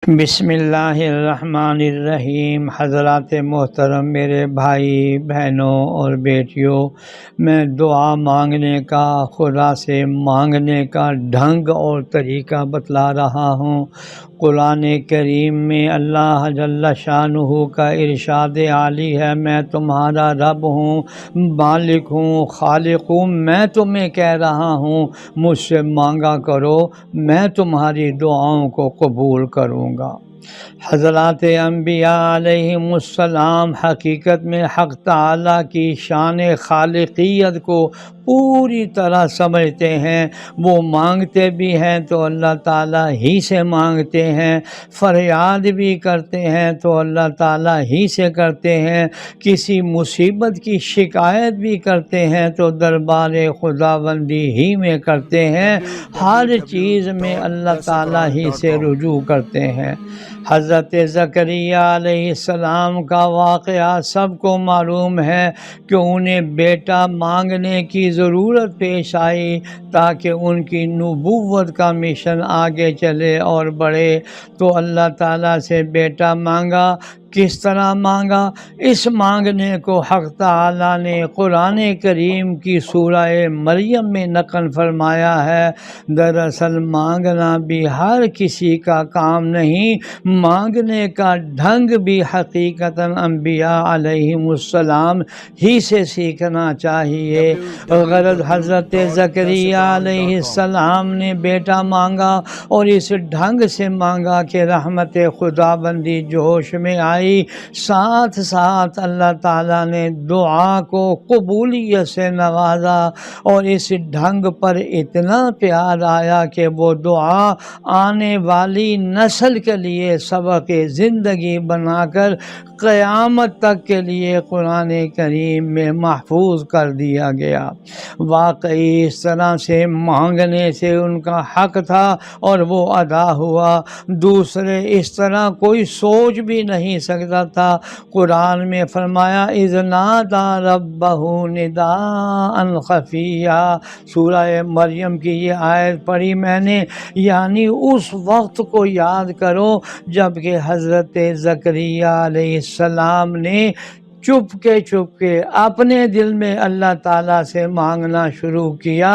بسم اللہ الرحمن الرحیم۔ حضرات محترم، میرے بھائی بہنوں اور بیٹیوں، میں دعا مانگنے کا، خدا سے مانگنے کا ڈھنگ اور طریقہ بتلا رہا ہوں۔ قرآن کریم میں اللہ جل شانہ کا ارشاد عالی ہے، میں تمہارا رب ہوں، مالک ہوں، خالق ہوں، میں تمہیں کہہ رہا ہوں مجھ سے مانگا کرو، میں تمہاری دعاؤں کو قبول کروں گا۔ حضرات انبیاء علیہم السلام حقیقت میں حق تعالیٰ کی شان خالقیت کو پوری طرح سمجھتے ہیں۔ وہ مانگتے بھی ہیں تو اللہ تعالیٰ ہی سے مانگتے ہیں، فریاد بھی کرتے ہیں تو اللہ تعالیٰ ہی سے کرتے ہیں، کسی مصیبت کی شکایت بھی کرتے ہیں تو دربار خداوندی ہی میں کرتے ہیں، ہر چیز میں اللہ تعالیٰ ہی سے رجوع کرتے ہیں۔ حضرت زکریا علیہ السلام کا واقعہ سب کو معلوم ہے کہ انہیں بیٹا مانگنے کی ضرورت پیش آئی تاکہ ان کی نبوت کا مشن آگے چلے اور بڑھے، تو اللہ تعالیٰ سے بیٹا مانگا۔ کس طرح مانگا؟ اس مانگنے کو حق تعالیٰ نے قرآن کریم کی سورہ مریم میں نقل فرمایا ہے۔ دراصل مانگنا بھی ہر کسی کا کام نہیں، مانگنے کا ڈھنگ بھی حقیقتاً انبیاء علیہم السلام ہی سے سیکھنا چاہیے۔ غرض حضرت زکریا علیہ السلام نے بیٹا مانگا اور اس ڈھنگ سے مانگا کہ رحمت خداوندی جوش میں آئی، ساتھ ساتھ اللہ تعالیٰ نے دعا کو قبولیت سے نوازا، اور اس ڈھنگ پر اتنا پیار آیا کہ وہ دعا آنے والی نسل کے لیے سبق زندگی بنا کر قیامت تک کے لیے قرآن کریم میں محفوظ کر دیا گیا۔ واقعی اس طرح سے مانگنے سے ان کا حق تھا اور وہ ادا ہوا، دوسرے اس طرح کوئی سوچ بھی نہیں سکتا تھا۔ قرآن میں فرمایا اذ نادى ربہ نداء خفیا، سورہ مریم کی یہ آیت پڑھی میں نے، یعنی اس وقت کو یاد کرو جب کہ حضرت زکریا علیہ السلام نے چپ کے اپنے دل میں اللہ تعالیٰ سے مانگنا شروع کیا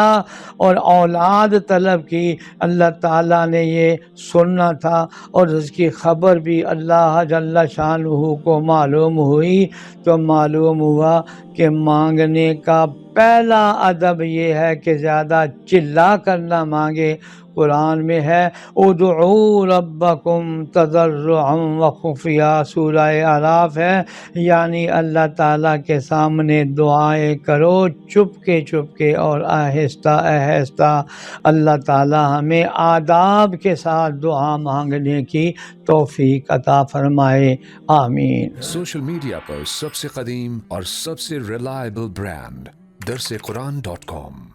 اور اولاد طلب کی۔ اللہ تعالیٰ نے یہ سننا تھا اور اس کی خبر بھی اللہ جل شانہ کو معلوم ہوئی، تو معلوم ہوا کہ مانگنے کا پہلا ادب یہ ہے کہ زیادہ چلا کر نہ مانگے۔ قرآن میں ہے ادعوا ربکم تضرعا وخفیا، سورہ اعراف ہے، یعنی اللہ تعالیٰ کے سامنے دعائیں کرو چپ کے اور آہستہ آہستہ۔ اللہ تعالیٰ ہمیں آداب کے ساتھ دعا مانگنے کی توفیق عطا فرمائے، آمین۔ سوشل میڈیا پر سب سے قدیم اور سب سے ریلائبل برانڈ درسقرآن.com